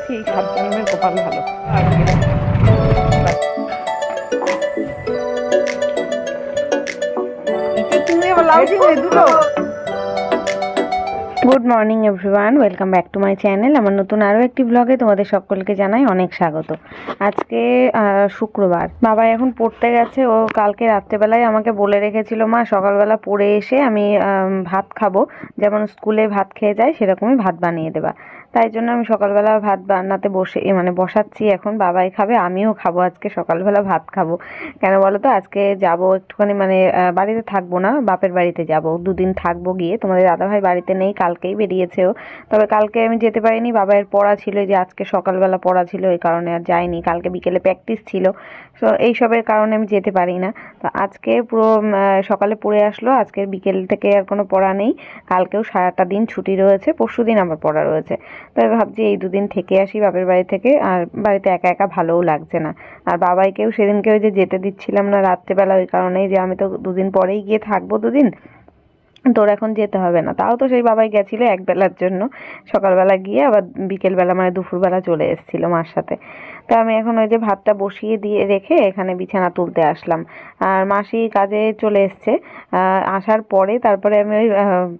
দেখি এই 7 জন্মের কপাল ভালো। Good morning everyone, welcome back to my channel. আমার নতুন আরও একটি ব্লগে তোমাদের সকলকে জানাই অনেক স্বাগত। আজকে শুক্রবার, বাবা এখন পড়তে গেছে। ও কালকে রাত্রেবেলায় আমাকে বলে রেখেছিল, মা সকালবেলা পড়ে এসে আমি ভাত খাবো, যেমন স্কুলে ভাত খেয়ে যায় সেরকমই ভাত বানিয়ে দেবা। তাই জন্য আমি সকালবেলা ভাত বানাতে বসাচ্ছি। এখন বাবাই খাবে, আমিও খাবো। আজকে সকালবেলা ভাত খাবো। কেন বলো তো, আজকে যাব একটুখানি, বাড়িতে থাকবো না, বাপের বাড়িতে যাব। 2 দিন থাকবো গিয়ে। তোমাদের দাদাভাই বাড়িতে নেই, কালকেই বেরিয়েছেও। তবে কালকে আমি যেতে পারিনি, বাবাইয়ের পড়া ছিল, যে আজকে সকালবেলা পড়া ছিল, এই কারণে আর যাইনি। কালকে বিকেলে প্র্যাকটিস ছিল, তো এইসবের কারণে আমি যেতে পারি না। তো আজকে পুরো সকালে পড়ে আসলো, আজকের বিকেল থেকে আর কোনো পড়া নেই। কালকেও সারাটা দিন ছুটি রয়েছে, পরশু দিন আবার পড়া রয়েছে। তাই ভাবছি এই 2 দিন থেকে আসি বাপের বাড়ি থেকে। আর বাড়িতে একা একা ভালোও লাগছে না। আর বাবাইকেও সেদিনকে ওই যে যেতে দিচ্ছিলাম না রাত্রেবেলা, ওই কারণেই যে আমি তো 2 দিন পরেই গিয়ে থাকবো, 2 দিন, তোর এখন যেতে হবে না। তাও তো সেই বাবাই গেছিল একবেলার জন্য, সকালবেলা গিয়ে আবার বিকেলবেলা দুপুরবেলা চলে এসেছিল মার সাথে। তো আমি এখন ওই যে ভাতটা বসিয়ে দিয়ে রেখে এখানে বিছানা তুলতে আসলাম। আর মাসি কাজে চলে এসছে। আসার পরে তারপরে আমি ওই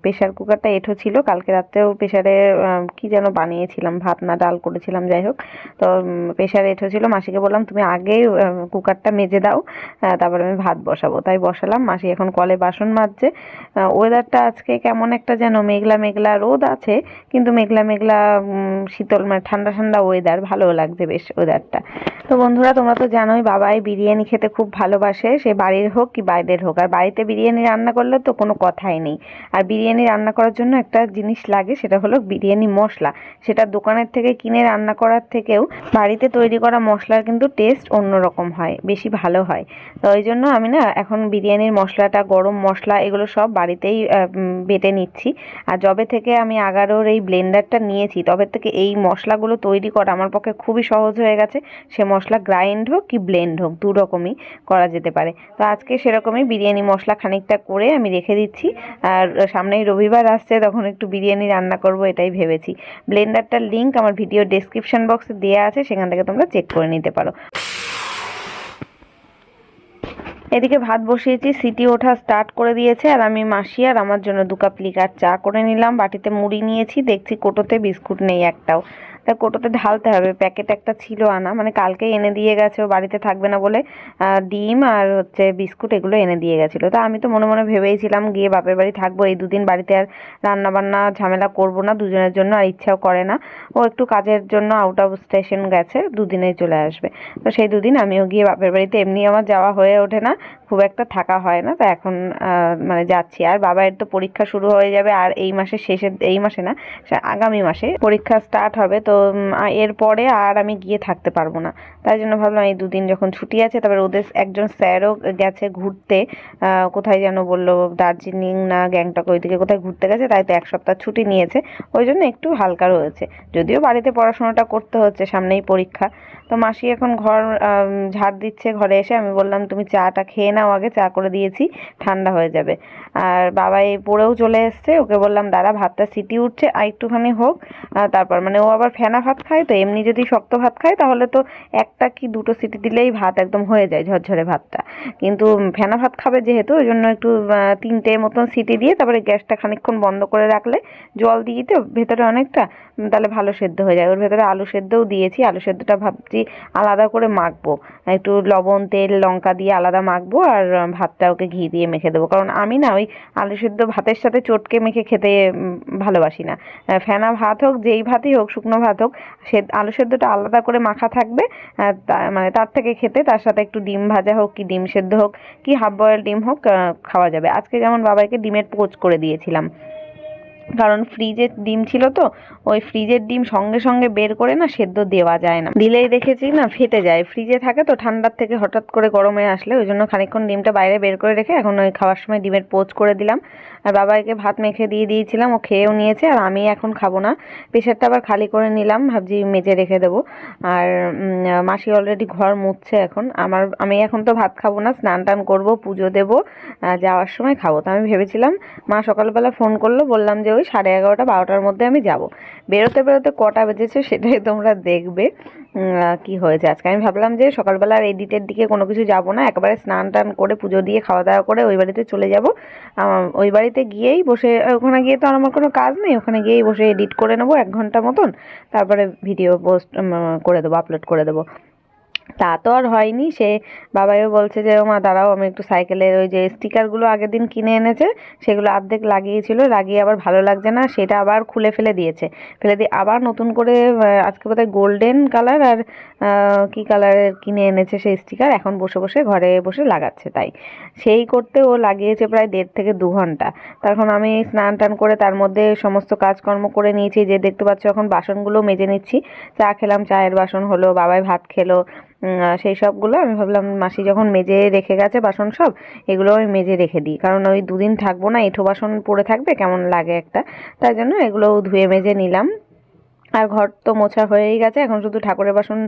প্রেশার কুকারটা এঁঠো ছিল, কালকে রাত্রেও প্রেশারে কি যেন বানিয়েছিলাম, ভাত না ডাল করেছিলাম, যাই হোক। তো প্রেশারে এঁঠো ছিল, মাসিকে বললাম তুমি আগে কুকারটা মেজে দাও, তারপরে আমি ভাত বসাবো। তাই বসালাম। মাসি এখন কলে বাসন মাজছে। ওয়েদারটা আজকে কেমন একটা যেন মেঘলা মেঘলা, রোদ আছে কিন্তু মেঘলা মেঘলা, শীতল, ঠান্ডা ঠান্ডা ওয়েদার, ভালো লাগছে বেশ ওয়েদারটা। তো বন্ধুরা, তোমরা তো জানোই বাবাই বিরিয়ানি খেতে খুব ভালোবাসে, সে বাড়ির হোক কি বাইরের হোক। আর বাড়িতে বিরিয়ানি রান্না করলে তো কোনো কথাই নেই। আর বিরিয়ানি রান্না করার জন্য একটা জিনিস লাগে, সেটা হলো বিরিয়ানি মশলা। সেটা দোকানের থেকে কিনে রান্না করার থেকেও বাড়িতে তৈরি করা মশলার কিন্তু টেস্ট অন্যরকম হয়, বেশি ভালো হয়। তো ওই জন্য আমি না এখন বিরিয়ানির মশলাটা, গরম মশলা, এগুলো সব বাড়িতেই বেটে নিচ্ছি। আর যবে থেকে আমি আগারোর এই ব্লেন্ডারটা নিয়েছি, তবে থেকে এই মশলাগুলো তৈরি করা আমার পক্ষে খুবই সহজ হয়ে গেছে। সে মশলা গ্রাইন্ড হোক কি ব্লেন্ড হোক, 2 রকমই করা যেতে পারে। তো আজকে সেরকমই বিরিয়ানি মশলা খানিকটা করে আমি রেখে দিচ্ছি। আর সামনেই রবিবার আসছে, তখন একটু বিরিয়ানি রান্না করব এটাই ভেবেছি। ব্লেন্ডারটার লিঙ্ক আমার ভিডিও ডেসক্রিপশন বক্সে দেওয়া আছে, সেখান থেকে তোমরা চেক করে নিতে পারো। এদিকে ভাত বসিয়েছি, সিটি ওঠা স্টার্ট করে দিয়েছে। আর আমি মাসি আর আমার জন্য 2 কাপ লিকার চা করে নিলাম। বাটিতে মুড়ি নিয়েছি, দেখছি কোটোতে বিস্কুট নেই একটাও। তা কোটোতে ঢালতে হবে। প্যাকেট একটা ছিল আনা, কালকেই এনে দিয়ে গেছে, ও বাড়িতে থাকবে না বলে ডিম আর হচ্ছে বিস্কুট এগুলো এনে দিয়ে গেছিলো। তা আমি তো মনে মনে ভেবেইছিলাম গিয়ে বাপের বাড়ি থাকবো, এই 2 দিন বাড়িতে আর রান্না বান্না ঝামেলা করব না দুজনের জন্য, আর ইচ্ছাও করে না। ও একটু কাজের জন্য আউট অফ স্টেশন গেছে, 2 দিনেই চলে আসবে। তো সেই 2 দিন আমিও গিয়ে বাপের বাড়িতে, এমনি আমার যাওয়া হয়ে ওঠে না, খুব একটা থাকা হয় না। তো এখন যাচ্ছি। আর বাবার তো পরীক্ষা শুরু হয়ে যাবে, আর এই মাসের শেষে, এই মাসে না, আগামী মাসে পরীক্ষা স্টার্ট হবে। তো এরপরে আর আমি গিয়ে থাকতে পারবো না। তাই জন্য ভাবলাম এই 2 দিন যখন ছুটি আছে, তারপরে ওদের একজন স্যারও গেছে ঘুরতে, কোথায় যেন বললো, দার্জিলিং না গ্যাংটক, ওইদিকে কোথায় ঘুরতে গেছে। তাই তো 1 সপ্তাহ ছুটি নিয়েছে, ওই জন্য একটু হালকা রয়েছে। যদিও বাড়িতে পড়াশোনাটা করতে হচ্ছে, সামনেই পরীক্ষা। তো মাসি এখন ঘর ঝাড় দিচ্ছে। ঘরে এসে আমি বললাম তুমি চাটা খেয়ে নাও, আগে চা করে দিয়েছি, ঠান্ডা হয়ে যাবে। আর বাবা এই পড়েও চলে এসছে, ওকে বললাম দাঁড়া, ভাতটা সিটি উঠছে আর একটুখানি হোক, তারপর ও আবার ফেনা ভাত খায়। তো এমনি যদি শক্ত ভাত খায় তাহলে তো 1টা কি 2টো সিটি দিলেই ভাত একদম হয়ে যায়, ঝরঝরে ভাতটা। কিন্তু ফেনা ভাত খাবে যেহেতু, ওই জন্য একটু 3টে মতন সিটি দিয়ে তারপরে গ্যাসটা খানিকক্ষণ বন্ধ করে রাখলে, জল দিয়ে তো ভেতরে অনেকটা, তাহলে ভালো সেদ্ধ হয়ে যায়। ওর ভেতরে আলু সেদ্ধও দিয়েছি, আলু সেদ্ধটা ভাবছি আলাদা করে মাখবো, একটু লবণ তেল লঙ্কা দিয়ে আলাদা মাখবো। আর ভাতটা ওকে ঘি দিয়ে মেখে দেবো, কারণ আমি না ওই আলু সেদ্ধ ভাতের সাথে চটকে মেখে খেতে ভালোবাসি না। ফেনা ভাত হোক, যেই ভাতই হোক, শুকনো ভাত হোক, আলু সেদ্ধটা আলাদা করে মাখা থাকবে। তার থেকে খেতে, তার সাথে একটু ডিম ভাজা হোক কি ডিম সেদ্ধ হোক কি হাফ বয়েল ডিম হোক, খাওয়া যাবে। আজকে যেমন বাবাইকে ডিমের পোচ করে দিয়েছিলাম, কারণ ফ্রিজের ডিম ছিল তো, ওই ফ্রিজের ডিম সঙ্গে সঙ্গে বের করে না সেদ্ধ দেওয়া যায় না, দিলেই দেখেছি না ফেটে যায়। ফ্রিজে থাকে তো, ঠান্ডার থেকে হঠাৎ করে গরমে আসলে, ওই জন্য খানিকক্ষণ ডিমটা বাইরে বের করে রেখে এখন ওই খাওয়ার সময় ডিমের পোচ করে দিলাম। আর বাবাইকে ভাত মেখে দিয়ে দিয়েছিলাম, ও খেয়েও নিয়েছে। আর আমি এখন খাবো না, প্রেশারটা আবার খালি করে নিলাম, ভাবছি মেজে রেখে দেবো। আর মাসি অলরেডি ঘর মুছছে এখন। আমি এখন তো ভাত খাবো না, স্নান টান করবো, পুজো দেবো, যাওয়ার সময় খাবো। তো আমি ভেবেছিলাম, মা সকালবেলা ফোন করলো, বললাম যে ওই 11:30 12টার মধ্যে আমি যাব। বেরোতে বেরোতে কটা বেজেছে সেটাই তোমরা দেখবে কি হয়েছে আজকে। আমি ভাবলাম যে সকালবেলা আর এডিটের দিকে কোনো কিছু যাব না, একেবারে স্নান টান করে পুজো দিয়ে খাওয়া দাওয়া করে ওই বাড়িতে চলে যাব। ওই বাড়িতে গিয়েই বসে, ওখানে গিয়ে তো আর আমার কোনো কাজ নেই, ওখানে গিয়েই বসে এডিট করে নেবো 1 ঘন্টা মতন, তারপরে ভিডিও পোস্ট করে দেবো, আপলোড করে দেবো। তা তো আর হয়নি। সে বাবাইও বলছে যে ও মা দাঁড়াও, আমি একটু সাইকেলের ওই যে স্টিকারগুলো আগের দিন কিনে এনেছে সেগুলো অর্ধেক লাগিয়েছিল, লাগিয়ে আবার ভালো লাগছে না, সেটা আবার খুলে ফেলে দিয়েছে। ফেলে দিয়ে আবার নতুন করে আজকে বোধহয় গোল্ডেন কালার আর কি কালারের কিনে এনেছে সেই স্টিকার, এখন বসে বসে ঘরে বসে লাগাচ্ছে। তাই সেই করতে ও লাগিয়েছে প্রায় 1.5 থেকে 2 ঘন্টা। তখন আমি স্নান টান করে তার মধ্যে সমস্ত কাজকর্ম করে নিয়েছি, যে দেখতে পাচ্ছ এখন বাসনগুলো মেজে নিচ্ছি। চা খেলাম, চায়ের বাসন হলো, বাবাই ভাত খেলো, সেই সবগুলো আমি ভাবলাম মাসি যখন মেজে রেখে গেছে বাসন সব, এগুলো আমি মেজে রেখে দিই, কারণ ওই 2 দিন থাকবো না, এঁঠো বাসন পড়ে থাকবে কেমন লাগে একটা, তাই জন্য এগুলো ধুয়ে মেজে নিলাম। আর ঘর তো মোছা হয়েই গেছে, এখন শুধু ঠাকুরের বাসন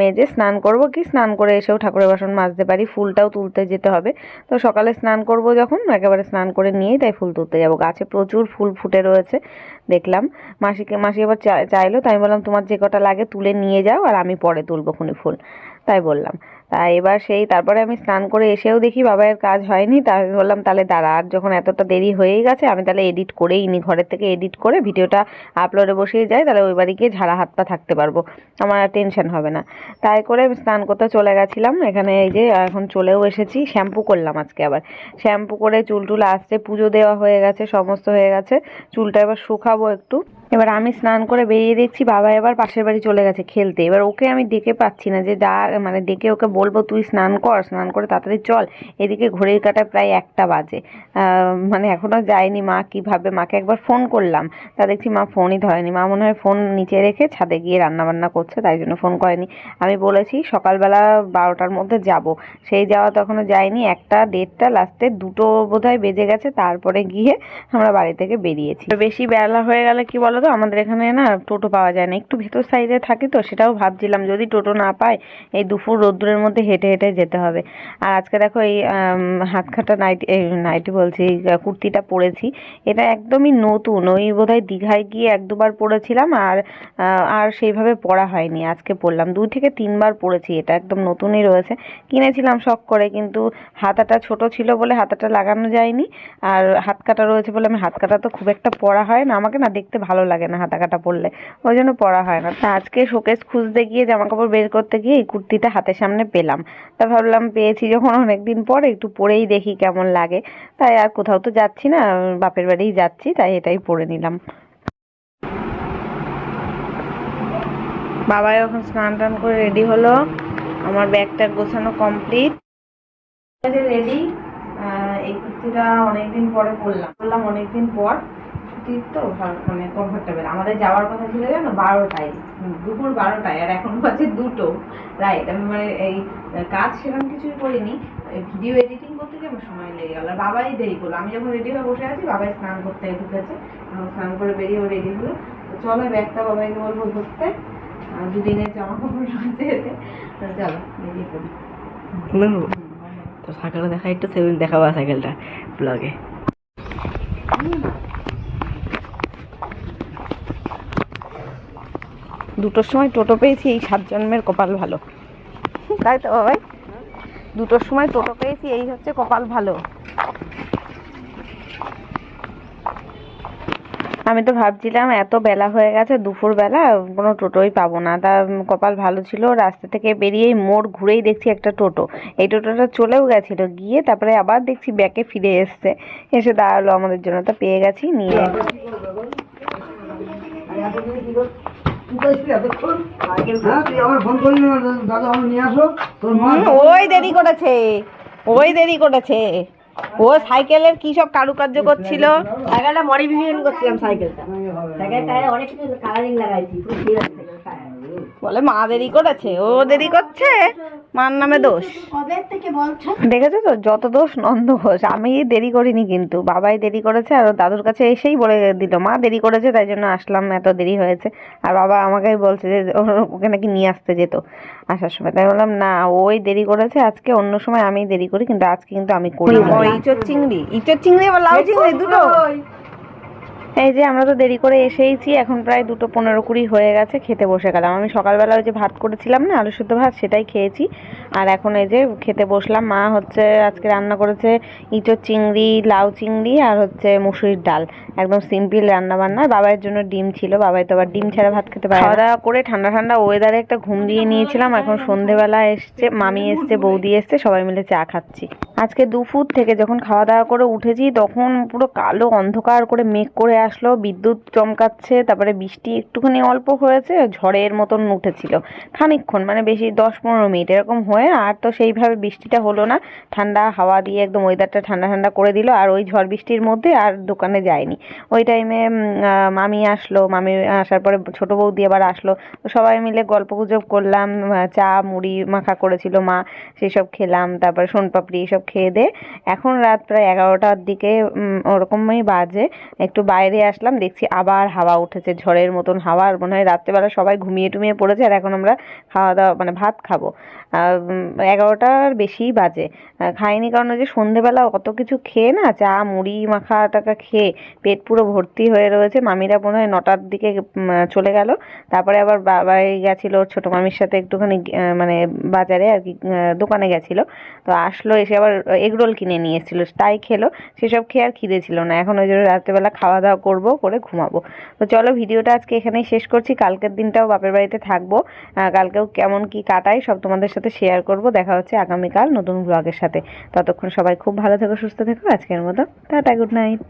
মেজে স্নান করব, কি স্নান করে এসেও ঠাকুরের বাসন মাজতে পারি, ফুলটাও তুলতে যেতে হবে। তো সকালে স্নান করব যখন, একেবারে স্নান করে নিয়েই তাই ফুল তুলতে যাব। গাছে প্রচুর ফুল ফুটে রয়েছে দেখলাম। মাসি আবার চাইলো, তাই বললাম তোমার যে কটা লাগে তুলে নিয়ে যাও, আর আমি পরে তুলবো খুনি ফুল, তাই বললাম। তাই এবার তারপরে আমি স্নান করে এসেও দেখি বাবাইয়ের কাজ হয়নি, তাই আমি বললাম তাহলে দাঁড়া, আর যখন এতটা দেরি হয়েই গেছে আমি তাহলে এডিট করেই নি, ঘরের থেকে এডিট করে ভিডিওটা আপলোডে বসিয়ে যাই, তাহলে ওই বাড়ি গিয়ে ঝাড়া হাত পা থাকতে পারবো, আমার আর টেনশন হবে না। তাই করে আমি স্নান করতে চলে গেছিলাম। এখানে এই যে এখন চলেও এসেছি, শ্যাম্পু করলাম আজকে আবার, শ্যাম্পু করে চুল টুল আসছে, পুজো দেওয়া হয়ে গেছে, সমস্ত হয়ে গেছে, চুলটা এবার শুকাবো একটু। এবার আমি স্নান করে বেরিয়ে দেখছি বাবা এবার পাশের বাড়ি চলে গেছে খেলতে। এবার ওকে আমি ডেকে পাচ্ছি না, যে মানে ডেকে ওকে বলবো তুই স্নান কর, স্নান করে তাড়াতাড়ি চল, এদিকে ঘড়ির কাঁটায় প্রায় 1টা বাজে, মানে এখনো যায়নি। মা কি ভাবে, মাকে একবার ফোন করলাম, তা দেখছি মা ফোনই ধরেনি, মা মনে হয় ফোন নিচে রেখে ছাদে গিয়ে রান্না বান্না করছে, তাই জন্য ফোন করেনি। আমি বলেছি সকালবেলা 12টার মধ্যে যাব, সেই যাওয়া তখনও যায়নি, 1টা 1:30টা লাস্টে 2টো বোধহয় বেজে গেছে, তারপরে গিয়ে আমরা বাড়ি থেকে বেরিয়েছি। বেশি বেলা হয়ে গেলে কি বলো তো, আমাদের এখানে না টোটো পাওয়া যায় না, একটু ভেতর সাইডে থাকি তো, সেটাও ভাবছিলাম যদি টোটো না পাই এই দুপুর রোদ্দুরের মধ্যে হেঁটে হেঁটে যেতে হবে। আর আজকে দেখো এই হাতখাটা নাইটি বলছি, এই কুর্তিটা পরেছি, এটা একদমই নতুন, ওই বোধহয় দীঘায় গিয়ে 1-2বার পরেছিলাম, আর সেইভাবে পরা হয়নি, আজকে পরলাম 2 থেকে 3বার পরেছি, এটা একদম নতুনই রয়েছে, কিনেছিলাম শখ করে, কিন্তু হাতাটা ছোট ছিল বলে হাতাটা লাগানো যায়নি, আর হাত কাটা রয়েছে বলে, আমি হাত কাটা তো খুব একটা পরা হয় না, আমাকে না দেখতে ভালো লাগে না হাতা কাটা পরলে, ওই জন্য পরা হয় না। তা আজকে শোকেস খুঁজতে গিয়ে, জামা কাপড় বের করতে গিয়ে এই কুর্তিটা হাতের সামনে পেলাম, তা ভাবলাম পেয়েছি যখন অনেকদিন পর একটু পরেই দেখি কেমন লাগে, তাই আর কোথাও তো যাচ্ছি না, বাপের বাড়িই যাচ্ছি, তাই এটাই পরে নিলাম। বাবা এখন স্নান টান করে রেডি হলো, আমার ব্যাগটা গোছানো কমপ্লিট, রেডি। এই কুর্তিটা অনেকদিন পরে পরলাম অনেকদিন পর, ছুটির তো মানে কমফোর্টেবল। আমাদের যাওয়ার কথা ছিল জানো 12টায়, দুপুর 12টায়, আর এখন বাজে 2টো রাইট। আমি মানে এই কাজ সেরকম কিছুই করিনি, ভিডিও এডিটিং করতে গিয়ে আমার সময় লেগে গেল, আর বাবাই দেরি করলো। আমি যখন রেডি হয়ে বসে আছি বাবাই স্নান করতে ঢুকেছে, স্নান করে বেরিয়েও রেডি হলো। তো চলো ব্যাগটা বাবাইকে বলবো ধরতে, 2 দিনের জামা কাপড় রয়েছে এতে, চলো বেরিয়ে পড়ি। তো সাইকেলটা দেখা, একটু সেদিন দেখাবো সাইকেলটা ব্লগে। 2টোর সময় টোটো পেয়েছি, এই 7 জন্মের কপাল ভালো, তাই তো বাবাই? 2টোর সময় টোটো পেয়েছি, এই হচ্ছে কপাল ভালো। আমি তো ভাবছিলাম এত বেলা হয়ে গেছে, দুপুর বেলা কোনো টোটোই পাবো না, তা কপাল ভালো ছিল, রাস্তা থেকে বেরিয়েই মোড় ঘুরেই দেখছি একটা টোটো, এই টোটোটা চলেও গেছিলো, গিয়ে তারপরে আবার দেখছি ব্যাকে ফিরে এসছে, এসে দাঁড়ালো আমাদের জন্য, তা পেয়ে গেছি, নিয়ে ওই দেরি করেছে, ওই দেরি করেছে, ও সাইকেলের কি সব কারুকার্য করছিল, সাইকেলটা মডিফিকেশন করছিলাম, সাইকেলটা অনেক কিছু কালারিং লাগাইছি, বলে মা দেরি করেছে, ও দেরি করছে, মার নামে দোষ। দেখেছো তো, যত দোষ নন্দ ঘোষ। আমি দেরি করিনি, কিন্তু বাবাই দেরি করেছে, আর দাদুর কাছে এসেই বলে দিল মা দেরি করেছে, তাই জন্য আসলাম, এত দেরি হয়েছে। আর বাবা আমাকেই বলছে যে ওকে নাকি নিয়ে আসতে যেত আসার সময়, তাই বললাম না, ওই দেরি করেছে আজকে, অন্য সময় আমি দেরি করি, কিন্তু আজকে কিন্তু আমি করি। ইঁচড় চিংড়ি আবার লাউ চিংড়ি দুটো, এই যে আমরা তো দেরি করে এসেইছি, এখন প্রায় 2:15 হয়ে গেছে, খেতে বসে গেলাম। আমি সকালবেলা ওই যে ভাত করেছিলাম না, আলু সেদ্ধ ভাত, সেটাই খেয়েছি। আর এখন এই যে খেতে বসলাম। মা হচ্ছে আজকে রান্না করেছে ইঁচড় চিংড়ি, লাউ চিংড়ি আর হচ্ছে মুসুরির ডাল, একদম সিম্পল রান্না বান্না। বাবার জন্য ডিম ছিল, বাবাই তো আবার ডিম ছাড়া ভাত খেতে পারে না। খাওয়া দাওয়া করে ঠান্ডা ঠান্ডা ওয়েদারে একটা ঘুম দিয়ে নিয়েছিলাম। এখন সন্ধেবেলা এসছে, মামি এসছে, বৌদি এসছে, সবাই মিলে চা খাচ্ছি। আজকে দুপুর থেকে যখন খাওয়া দাওয়া করে উঠেছি তখন পুরো কালো অন্ধকার করে মেঘ করে আসলো, বিদ্যুৎ চমকাচ্ছে, তারপরে বৃষ্টি একটুখানি অল্প হয়েছে, ঝড়ের মতন উঠেছিল খানিকক্ষণ, মানে বেশি 10-15 মিনিট এরকম হয়ে, আর তো সেইভাবে বৃষ্টিটা হলো না। ঠান্ডা হাওয়া দিয়ে একদম ওয়েদারটা ঠান্ডা ঠান্ডা করে দিল। আর ওই ঝড় বৃষ্টির মধ্যে আর দোকানে যায়নি। ওই টাইমে মামি আসলো, মামি আসার পরে ছোট বৌদি আবার আসলো। তো সবাই মিলে গল্প গুজব করলাম, চা মুড়ি মাখা করেছিল মা, সেসব খেলাম। তারপর সোনপাপড়ি এসব খেয়ে দে এখন রাত প্রায় 11টার দিকে ওরকমই বাজে। একটু বাইরে আসলাম, দেখছি আবার হাওয়া উঠেছে, ঝড়ের মতন হাওয়া। আর মনে হয় রাত্রেবেলা সবাই ঘুমিয়ে টুমিয়ে পড়েছে, আর এখন আমরা খাওয়া দাওয়া মানে ভাত খাবো। 11টার বেশিই বাজে। খাইনি কারণ ওই যে সন্ধেবেলা অত কিছু খেয়ে না, চা মুড়ি মাখা টাকা খেয়ে পেট পুরো ভর্তি হয়ে রয়েছে। মামিরা মনে হয় 9টার দিকে চলে গেল। তারপরে আবার বাবাই গেছিল ওর ছোট মামির সাথে একটুখানি মানে বাজারে আর কি, দোকানে গেছিল। তো আসলো, এসে আবার এগরোল কিনে নিয়ে এসেছিলো, তাই খেলো। সেসব খেয়ে আর খিদে ছিল না। এখন ওই জন্য রাত্রেবেলা খাওয়া দাওয়া করবো, করে ঘুমাবো। তো চলো ভিডিওটা আজকে এখানেই শেষ করছি। কালকের দিনটাও বাপের বাড়িতে থাকবো, কালকেও কেমন কি কাটাই সব তোমাদের সাথে শেয়ার করব। দেখা হচ্ছে আগামীকাল নতুন ব্লগের সাথে। ততক্ষণ সবাই খুব ভালো থেকো, সুস্থ থেকো। আজকের মতো টাটা, গুড নাইট।